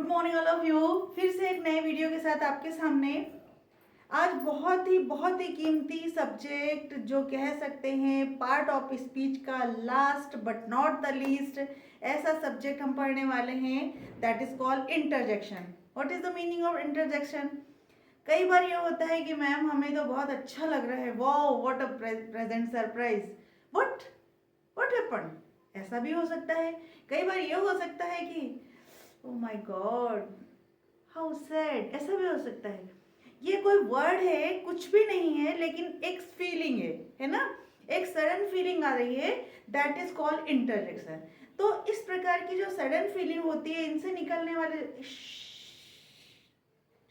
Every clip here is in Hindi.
Good morning all of you. फिर से एक नए वीडियो के साथ आपके सामने। आज बहुत ही कीमती सब्जेक्ट जो कह सकते हैं पार्ट ऑफ स्पीच का last but not the least ऐसा सब्जेक्ट हम पढ़ने वाले हैं, that is called interjection. What is the meaning of interjection? कई बार ये होता है कि मैम हमें तो बहुत अच्छा लग रहा है, wow what a present surprise, what what happened, ऐसा भी हो सकता है। कई बार ये हो सकता है कि oh my God how sad, ऐसा भी हो सकता है। ये कोई वर्ड है, कुछ भी नहीं है, लेकिन एक फीलिंग है ना, एक सडन फीलिंग आ रही है, दैट इज कॉल्ड इंटरजेक्शन। तो इस प्रकार की जो सडन फीलिंग होती है, इनसे निकलने वाले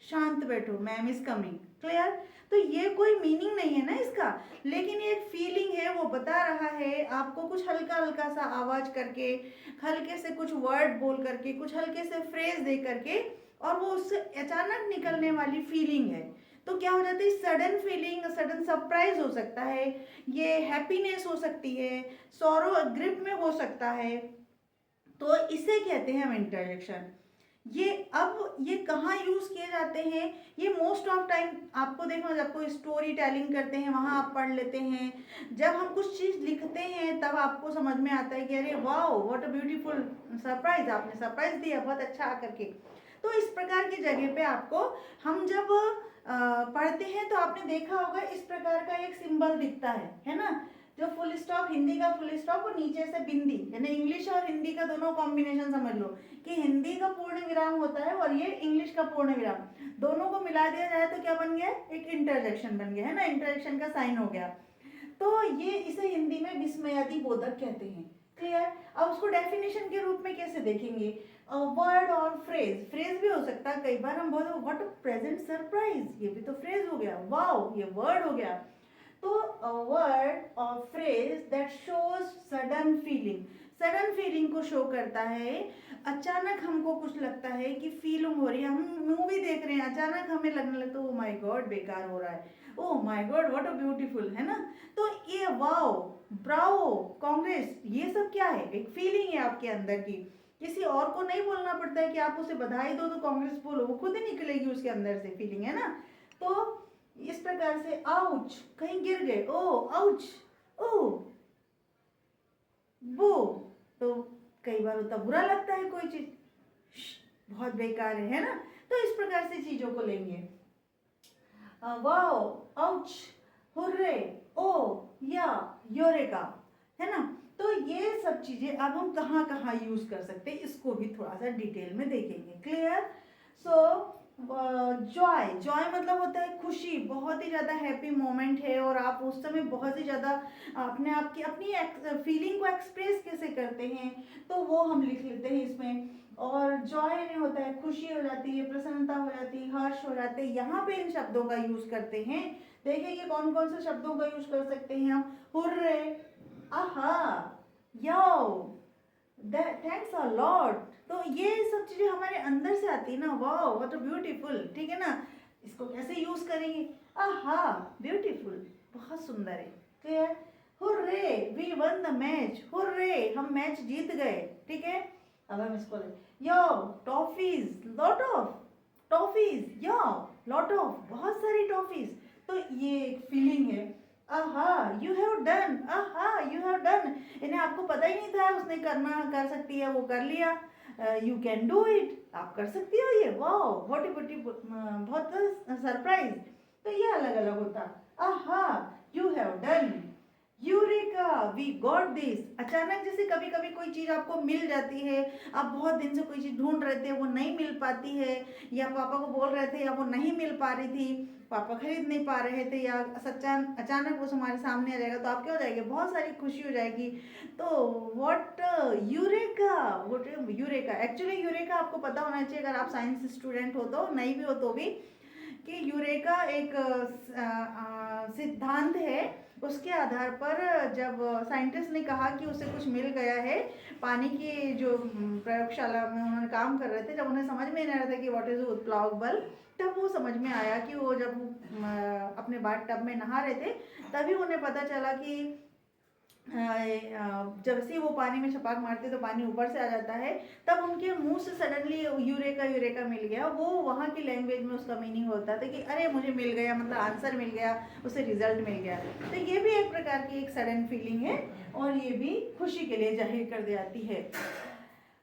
शांत बैठो, मैम इज कमिंग, क्लियर। तो ये कोई मीनिंग नहीं है ना इसका, लेकिन ये एक फीलिंग है, वो बता रहा है आपको कुछ हल्का हल्का सा आवाज करके, हल्के से कुछ वर्ड बोल करके, कुछ हल्के से फ्रेज दे करके, और वो उससे अचानक निकलने वाली फीलिंग है। तो क्या हो जाती है, सडन फीलिंग, सडन सरप्राइज हो सकता है, ये हैप्पीनेस हो सकती है, सॉरो ग्रिप में हो सकता है। तो इसे कहते हैं हम इंटरजेक्शन। ये कहाँ यूज किए जाते हैं? ये मोस्ट ऑफ टाइम आपको देखो, जब कोई स्टोरी टेलिंग करते हैं वहां आप पढ़ लेते हैं, जब हम कुछ चीज लिखते हैं तब आपको समझ में आता है कि अरे wow what a beautiful surprise, आपने सरप्राइज दिया बहुत अच्छा आकर के। तो इस प्रकार की जगह पे आपको, हम जब पढ़ते हैं तो आपने देखा होगा इस प्रकार का एक सिंबल दिखता है ना, जो फुल स्टॉप, हिंदी का फुल स्टॉप और नीचे से बिंदी, यानी इंग्लिश और हिंदी का दोनों कॉम्बिनेशन समझ लो कि हिंदी का पूर्ण विराम होता है और ये इंग्लिश का पूर्ण विराम, दोनों को मिला दिया जाए तो क्या बन गया, एक इंटरजेक्शन बन गया है ना, इंटरजेक्शन का साइन हो गया। तो ये इसे हिंदी में विस्मयादि बोधक कहते हैं, क्लियर। अब उसको डेफिनेशन के रूप में कैसे देखेंगे? वर्ड और फ्रेज, फ्रेज भी हो सकता है, कई बार हम बोलते व्हाट अ प्रेजेंट सरप्राइज, ये भी तो फ्रेज हो गया, वाओ ये वर्ड हो गया। तो a word or phrase that shows sudden feeling, sudden feeling को शो करता है। अचानक हमको कुछ लगता है कि फीलिंग हो रही है, हम मूवी देख रहे हैं, अचानक हमें लगने लगता है ओ माय गॉड बेकार हो रहा है, oh my God what a beautiful, है ना। तो ये वाओ, ब्रावो, कांग्रेस, ये सब क्या है, एक फीलिंग है आपके अंदर की। किसी और को नहीं बोलना पड़ता है कि आप उसे बधाई दो तो कांग्रेस बोलो, वो खुद ही निकलेगी उसके अंदर से फीलिंग, है ना। तो इस प्रकार से आउच, कहीं गिर गए, ओ आउच, ओ वो, तो कई बार होता बुरा लगता है कोई चीज, बहुत बेकार है ना। तो इस प्रकार से चीजों को लेंगे, वाओ, आउच, हुर्रे, ओ, या, योरेका, है ना। तो ये सब चीजें अब हम कहाँ कहाँ यूज कर सकते हैं, इसको भी थोड़ा सा डिटेल में देखेंगे, क्लियर। सो जॉय, जॉय मतलब होता है खुशी, बहुत ही ज़्यादा हैप्पी मोमेंट है और आप उस समय बहुत ही ज़्यादा अपने आप की अपनी फीलिंग को एक्सप्रेस कैसे करते हैं, तो वो हम लिख लेते हैं इसमें। और जॉय में होता है खुशी हो जाती है, प्रसन्नता हो जाती है, हर्ष हो जाते हैं, यहाँ पे इन शब्दों का यूज करते हैं। देखिए कौन कौन से शब्दों का यूज कर सकते हैं हम, हुर्रे, आहा, यो, थैंक्स अ लॉट। तो ये सब चीजें हमारे अंदर से आती है ना, वाओ व्हाट अ ब्यूटीफुल, ठीक है ना। इसको कैसे यूज करेंगे, आहा ब्यूटीफुल, बहुत सुंदर है, clear. Hurray we won the match, hurray हम मैच जीत गए, ठीक है। अब हम इसको yo toffees, lot of toffees, yo lot of, बहुत सारी टॉफीज। तो ये एक फीलिंग है, aha you have done, aha you have done, इन्हें आपको पता ही नहीं था उसने करना कर सकती है, वो कर लिया, यू कैन डू इट, आप कर सकती हो ये, वाओ व्हाट ब्यूटी, बहुत सरप्राइज। तो ये अलग अलग होता, aha you have done, eureka we got this. अचानक जैसे कभी कभी कोई चीज आपको मिल जाती है, आप बहुत दिन से कोई चीज ढूंढ रहे थे वो नहीं मिल पाती है, या पापा को बोल रहे थे या वो नहीं मिल पा रही थी, पापा खरीद नहीं पा रहे थे, या सच्चा अचानक वो हमारे सामने आ जाएगा तो आप क्या हो जाएंगे, बहुत सारी खुशी हो जाएगी। तो what eureka, what eureka, actually eureka आपको पता होना चाहिए अगर आप साइंस स्टूडेंट हो तो, नहीं भी हो तो भी, कि यूरेका एक सिद्धांत है, उसके आधार पर जब साइंटिस्ट ने कहा कि उसे कुछ मिल गया है, पानी की जो प्रयोगशाला में उन्होंने काम कर रहे थे, जब उन्हें समझ में नहीं आ रहा था कि व्हाट इज उत्प्लावक बल, तब वो समझ में आया कि वो जब अपने बाथ टब में नहा रहे थे तभी उन्हें पता चला कि जब से वो पानी में छपाक मारते तो पानी ऊपर से आ जाता है, तब उनके मुंह से सडनली यूरेका यूरेका मिल गया। वो वहाँ की लैंग्वेज में उसका मीनिंग होता था कि अरे मुझे मिल गया, मतलब आंसर मिल गया, उसे रिजल्ट मिल गया। तो ये भी एक प्रकार की एक सडन फीलिंग है और ये भी खुशी के लिए जाहिर कर जाती है।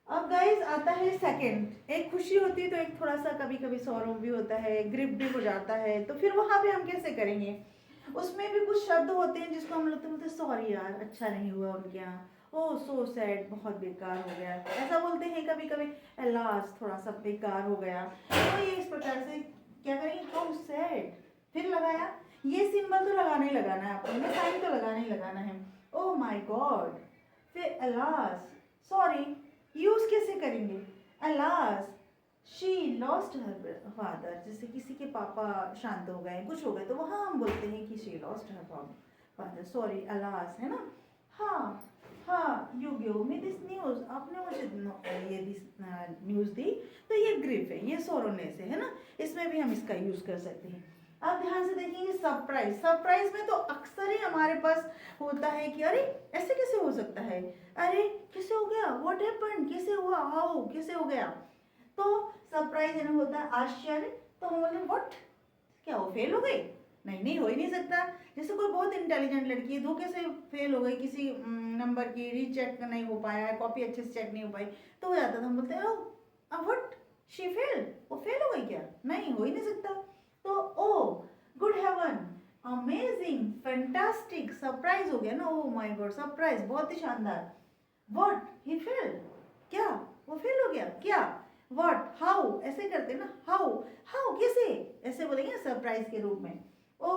अब गाइस आता है सेकंड, एक खुशी होती है तो एक थोड़ा सा कभी कभी सौरव भी होता है, ग्रिप भी हो जाता है, तो फिर वहाँ पे हम कैसे करेंगे? उसमें भी कुछ शब्द होते हैं जिसको हम लोग बोलते हैं सॉरी यार अच्छा नहीं हुआ उनके यहाँ, ओह सो सैड बहुत बेकार हो गया, ऐसा बोलते हैं कभी कभी, अलास थोड़ा सा बेकार हो गया। तो ये इस प्रकार से क्या करेंगे, हाउ सैड, फिर लगाया, ये सिंबल तो लगाना ही लगाना है आपको, ये साइन तो लगाना ही लगाना है, ओह माय गॉड, फिर अलास, सॉरी यूज कैसे करेंगे, alas she lost her father, जैसे किसी के पापा शांत हो गए, कुछ हो गए, तो वहाँ हम बोलते हैं कि she lost her father, sorry alas, है ना। हाँ हाँ, you give me this news, आपने मुझे ये दिस न्यूज़ दी, तो ये ग्रीफ है, ये सोरोनेस है ना, इसमें भी हम इसका यूज़ कर सकते हैं। अब ध्यान से देखेंगे सरप्राइज, सरप्राइज में तो अक्सर ही हमारे पास होता है कि अरे ऐसे कैसे हो सकता है, अरे कैसे हो गया, व्हाट हैपेंड, कैसे हुआ, हाउ, कैसे हो गया। तो सरप्राइज यानी होता है आश्चर्य, तो हम बोले व्हाट, क्या वो फेल हो गई, नहीं नहीं हो ही नहीं सकता। जैसे कोई बहुत इंटेलिजेंट लड़की है, धोखे से फेल हो गई किसी नंबर की, रीचेक नहीं हो पाया, कॉपी अच्छे से चेक नहीं हो पाई, तो हो जाता था, हम बोलते हैं व्हाट शी फेल, वो फेल हो गई क्या, नहीं हो ही नहीं सकता। तो oh good heaven, amazing, fantastic, surprise हो गया ना, ओ माय गॉड सरप्राइज, बहुत ही शानदार। व्हाट ही फेल, क्या वो फेल हो गया, क्या, व्हाट, हाउ, ऐसे करते ना, हाउ, हाउ कैसे, ऐसे बोलेंगे सरप्राइज के रूप में। ओ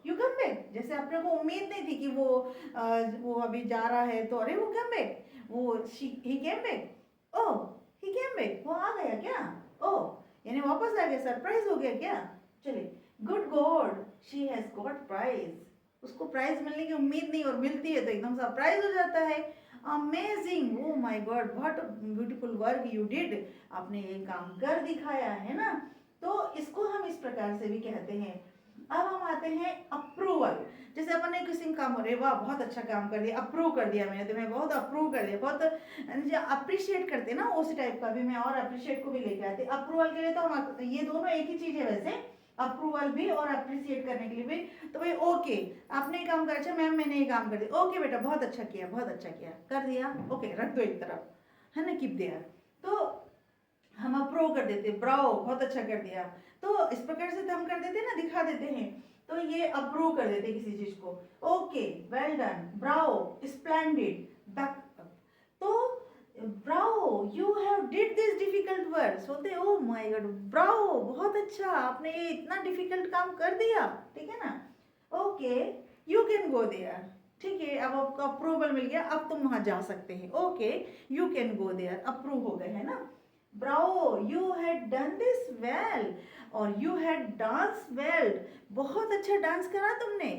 यू कम बैक, जैसे आपने को उम्मीद नहीं थी कि वो अभी जा रहा है, तो अरे वो कम बैक, वो ही केम बैक, ओ ही केम बैक, वो आ गया क्या, ओ यानी वापस आ गया, सरप्राइज हो गया क्या। चलिए, good god she has got prize, उसको प्राइज मिलने की उम्मीद नहीं और मिलती है तो एकदम सरप्राइज हो जाता है। Amazing, oh my God what beautiful work you did, आपने ये काम कर दिखाया है ना। तो इसको हम इस प्रकार से भी कहते हैं। अब हम आते हैं अप्रूवल, जैसे अपन ने किसी काम, अरे वाह बहुत अच्छा काम कर दिया, अप्रूव कर दिया मैंने तुम्हें, बहुत अप्रूव कर दिया, बहुत अप्रिशिएट करते ना, उसी टाइप का भी मैं और अप्रिशिएट को भी लेके आते। अप्रूवल के लिए तो हम, ये दोनों एक ही चीज है वैसे, अप्रूवल भी और अप्रिशिएट करने के लिए भी। तो भाई ओके आपने ये काम कर, अच्छा मैम मैंने ये काम कर दिया, ओके बेटा बहुत अच्छा किया, बहुत अच्छा किया, कर दिया, ओके रख दो एक तरफ, है ना, कीप देयर। तो हम अप्रूव कर देते, ब्रावो बहुत अच्छा कर दिया, तो इस प्रकार से हम कर देते ना, दिखा देते हैं, तो ये अप्रूव कर देते किसी चीज को, okay well done, bravo, splendid, back, तो bravo you have did this difficult words होते, ओ माय गॉड ब्रावो बहुत अच्छा, आपने ये इतना डिफिकल्ट काम कर दिया, ठीक है ना, okay you can go there, ठीक है, अब आपको अप्रूवल मिल गया, अब तुम वहां जा सकते हैं, okay you can go there, approve हो गए, है ना। Bravo you had done this well, और यू हैड डांस वेल, बहुत अच्छा डांस करा तुमने,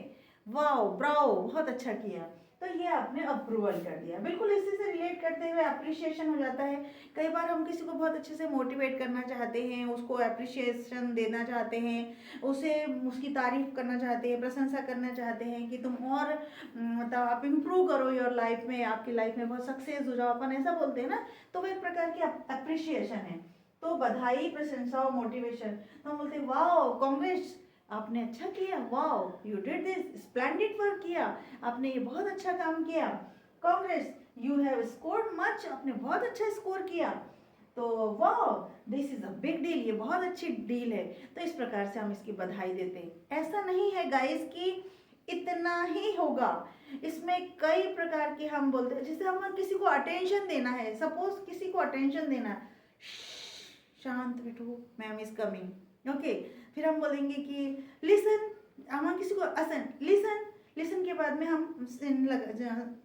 वाओ ब्रावो बहुत अच्छा किया, तो ये आपने अप्रूवल कर दिया। बिल्कुल इसी से रिलेट करते हुए अप्रिशिएशन हो जाता है। कई बार हम किसी को बहुत अच्छे से मोटिवेट करना चाहते हैं, उसको अप्रिशिएशन देना चाहते हैं, उसे उसकी तारीफ करना चाहते हैं, प्रशंसा करना चाहते हैं कि तुम और मतलब आप इम्प्रूव करो योर लाइफ में, आपकी लाइफ में बहुत सक्सेस हो जाओ, अपन ऐसा बोलते हैं ना, तो वो एक प्रकार की अप्रिशिएशन है। तो बधाई, प्रशंसा और मोटिवेशन, तो हम बोलते हैं वाओ कांग्रेस आपने अच्छा किया, wow you did this splendid work किया, आपने ये बहुत अच्छा काम किया, Congress you have scored much, आपने बहुत अच्छा स्कोर किया, तो wow this is a big deal, ये बहुत अच्छी डील है। तो इस प्रकार से हम इसकी बधाई देते हैं। ऐसा नहीं है गाइस कि इतना ही होगा, इसमें कई प्रकार के हम बोलते हैं, जैसे हम किसी को अटेंशन देना है, सपोज किसी को अटेंशन देना, शांत बैठो मैम इज कमिंग, ओके, फिर हम बोलेंगे कि लिसन, हम किसी को असन, लिसन, लिसन के बाद में हम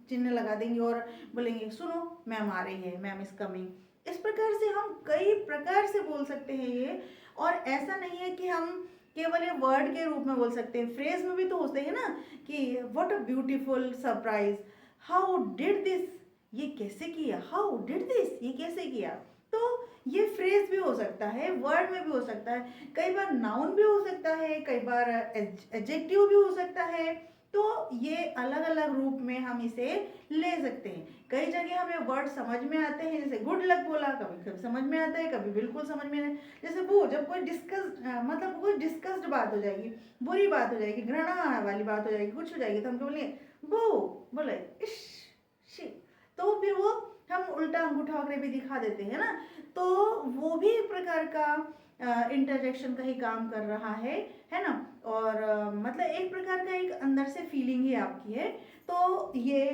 चिन्ह लगा देंगे और बोलेंगे सुनो मैम आ रही है, मैम इज कमिंग। इस प्रकार से हम कई प्रकार से बोल सकते हैं ये, और ऐसा नहीं है कि हम केवल ये वर्ड के रूप में बोल सकते हैं, फ्रेज में भी तो होते हैं ना कि what a beautiful surprise, how did this, ये कैसे किया, हाउ डिड दिस, ये कैसे किया। तो ये फ्रेज भी हो सकता है, वर्ड में भी हो सकता है, कई बार नाउन भी हो सकता है, कई बार एडजेक्टिव भी हो सकता है, तो ये अलग अलग रूप में हम इसे ले सकते हैं। कई जगह हमें वर्ड समझ में आते हैं, जैसे गुड लक बोला, कभी कभी समझ में आता है, कभी बिल्कुल समझ में नहीं। जैसे वो जब कोई मतलब कोई डिस्कस्ड बात हो जाएगी, बुरी बात हो जाएगी, घृणा वाली बात हो जाएगी, कुछ हो जाएगी, तो हम बोलेंगे वो बोले इश शी, तो फिर वो हम उल्टा अंगूठा वगैरह भी दिखा देते हैं ना, तो वो भी एक प्रकार का इंटरजेक्शन का ही काम कर रहा है ना। और मतलब एक प्रकार का एक अंदर से फीलिंग ही आपकी है। तो ये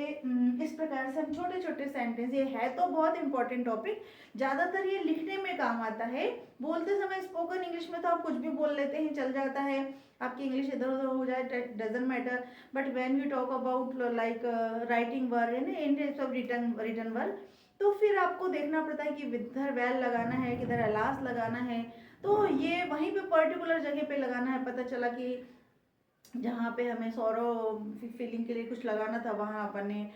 इस प्रकार से हम छोटे छोटे सेंटेंस, ये है तो बहुत इंपॉर्टेंट टॉपिक, ज़्यादातर ये लिखने में काम आता है। बोलते समय स्पोकन इंग्लिश में तो आप कुछ भी बोल लेते हैं, चल जाता है, आपकी इंग्लिश इधर उधर हो जाए, doesn't matter. But when we talk about like writing word in types of written word, तो फिर आपको देखना पड़ता है कि किधर वेल लगाना है, किधर अलास लगाना है। तो ये वहीं पे पर्टिकुलर जगह पे लगाना है। पता चला कि जहाँ पे हमें सौरो फीलिंग के लिए कुछ लगाना था, वहाँ अपन ने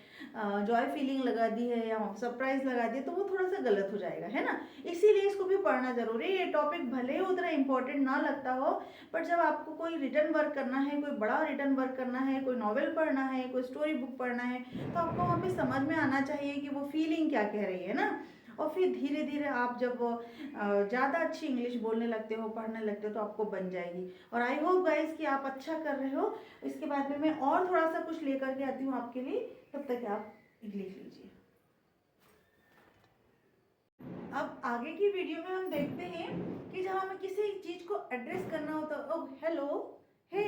जॉय फीलिंग लगा दी है या सरप्राइज लगा दी, तो वो थोड़ा सा गलत हो जाएगा, है ना। इसीलिए इसको भी पढ़ना जरूरी है। ये टॉपिक भले ही उतना इंपॉर्टेंट ना लगता हो, बट जब आपको कोई रिटर्न वर्क करना है, कोई बड़ा रिटर्न वर्क करना है, कोई नॉवेल पढ़ना है, कोई स्टोरी बुक पढ़ना है, तो आपको वहाँ पे समझ में आना चाहिए कि वो फीलिंग क्या कह रही है ना। और फिर धीरे धीरे आप जब ज़्यादा अच्छी इंग्लिश बोलने लगते हो, पढ़ने लगते हो, तो आपको बन जाएगी। और आई होप गाइस कि आप अच्छा कर रहे हो। इसके बाद में मैं और थोड़ा सा कुछ लेकर के आती हूँ आपके लिए, तब तक आप लिख लीजिए। अब आगे की वीडियो में हम देखते हैं कि जब हमें किसी चीज़ को एड्रेस करना होता है, oh hello, hey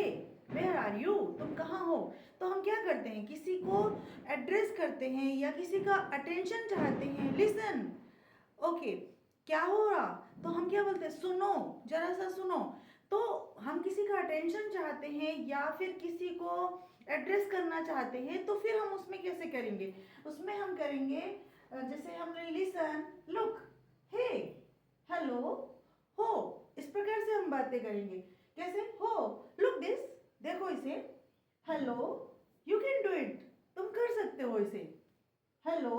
where are you, तुम कहाँ हो, तो हम क्या करते हैं, किसी को एड्रेस करते हैं या किसी का अटेंशन चाहते हैं, लिसन, ओके क्या हो रहा, तो हम क्या बोलते हैं, सुनो, जरा सा सुनो। तो हम किसी का अटेंशन चाहते हैं या फिर किसी को एड्रेस करना चाहते हैं, तो फिर हम उसमें कैसे करेंगे, उसमें हम करेंगे जैसे हम लिसन, लुक, हे, हेलो, हो, इस प्रकार से हम बातें करेंगे। कैसे, हो, लुक दिस, देखो इसे, hello, you can do it, तुम कर सकते हो इसे, hello,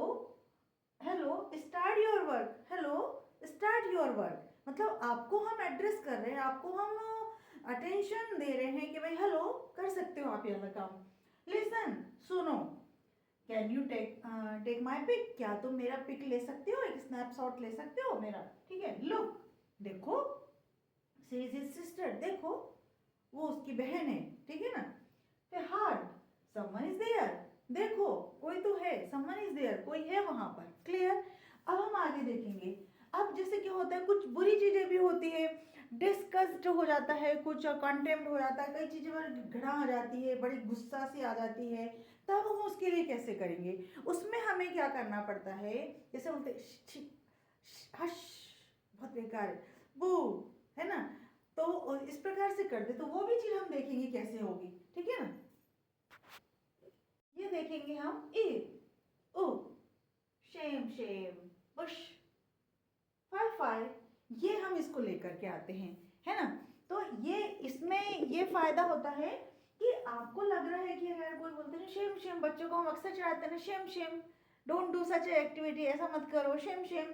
hello start your work, hello start your work. मतलब आपको हम एड्रेस कर रहे हैं, आपको हम अटेंशन दे रहे हैं कि भाई हेलो, कर सकते हो आप ये वाला काम। लिसन, सुनो, can you take my pic, क्या तुम मेरा पिक ले सकते हो, एक स्नैपशॉट ले सकते हो मेरा, ठीक है। लुक, देखो, सी इज हिज सिस्टर, देखो वो उसकी बहन है, ठीक है ना। फिर हार्ड, समवन इज देयर, देखो कोई तो है, समवन इज देयर, कोई है वहां पर, क्लियर। अब हम आगे देखेंगे। अब जैसे क्या होता है, कुछ बुरी चीजें भी होती है, डिस्कस्ड हो जाता है, कुछ कंटेम्प्ट हो जाता है, कई चीजें पर घृणा आ जाती है, बड़ी गुस्सा सी आ जाती है, तब हम उसके लिए कैसे करेंगे, उसमें हमें क्या करना पड़ता है, जैसे बोलते हश, बहुत बेकार है, वो, है ना। तो इस प्रकार से कर दे, तो वो भी चीज हम देखेंगे कैसे होगी, ठीक है ना। ये देखेंगे हम, ए, ओ, शेम शेम, बुश, फाई, ये हम इसको लेकर के आते हैं, है ना। तो ये इसमें ये फायदा होता है कि आपको लग रहा है कि अगर कोई बोलते हैं शेम शेम, बच्चों को हम अक्सर चढ़ाते हैं Shem Shem, don't do such activity, ऐसा मत करो, शेम शेम,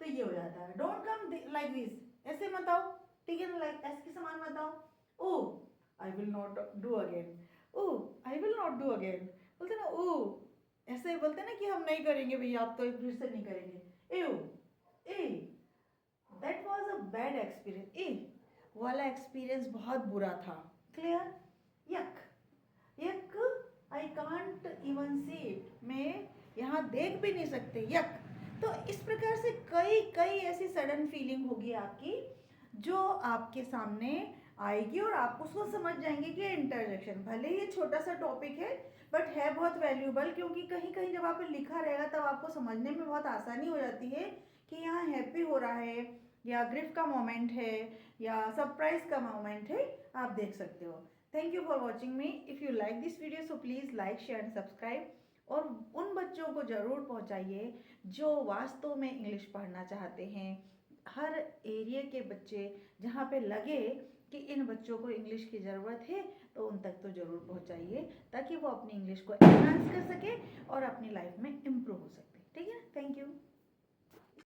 तो ये हो जाता है, डोंट कम लाइक दिस, ऐसे मत आओ, ठीक है ना, लाइक ऐसे के समान मत आओ, oh I will not do again, oh I will not do again, बोलते ना ओ, ऐसे बोलते ना कि हम नहीं करेंगे भैया, आप तो फिर से नहीं करेंगे, ए, that was a bad experience, ए वाला एक्सपीरियंस बहुत बुरा था, clear. Yuck, yuck, I can't even see it, मैं यहाँ देख भी नहीं सकते, यक। तो इस प्रकार से कई कई ऐसी सडन फीलिंग होगी आपकी जो आपके सामने आएगी और आप उसको समझ जाएंगे कि इंटरजेक्शन, भले ही छोटा सा टॉपिक है बट है बहुत वैल्यूबल, क्योंकि कहीं कहीं जब आप लिखा रहेगा तब आपको समझने में बहुत आसानी हो जाती है कि यहाँ हैप्पी हो रहा है या ग्रिफ का मोमेंट है या सरप्राइज का मोमेंट है, आप देख सकते हो। Thank you for watching me. If you like this video so please like share and subscribe, और उन बच्चों को ज़रूर पहुँचाइए जो वास्तव में इंग्लिश पढ़ना चाहते हैं। हर एरिया के बच्चे जहाँ पे लगे कि इन बच्चों को इंग्लिश की ज़रूरत है, तो उन तक तो ज़रूर पहुँचाइए, ताकि वो अपनी इंग्लिश को एनहांस कर सके और अपनी लाइफ में इम्प्रूव हो सकते। ठीक है, थैंक यू।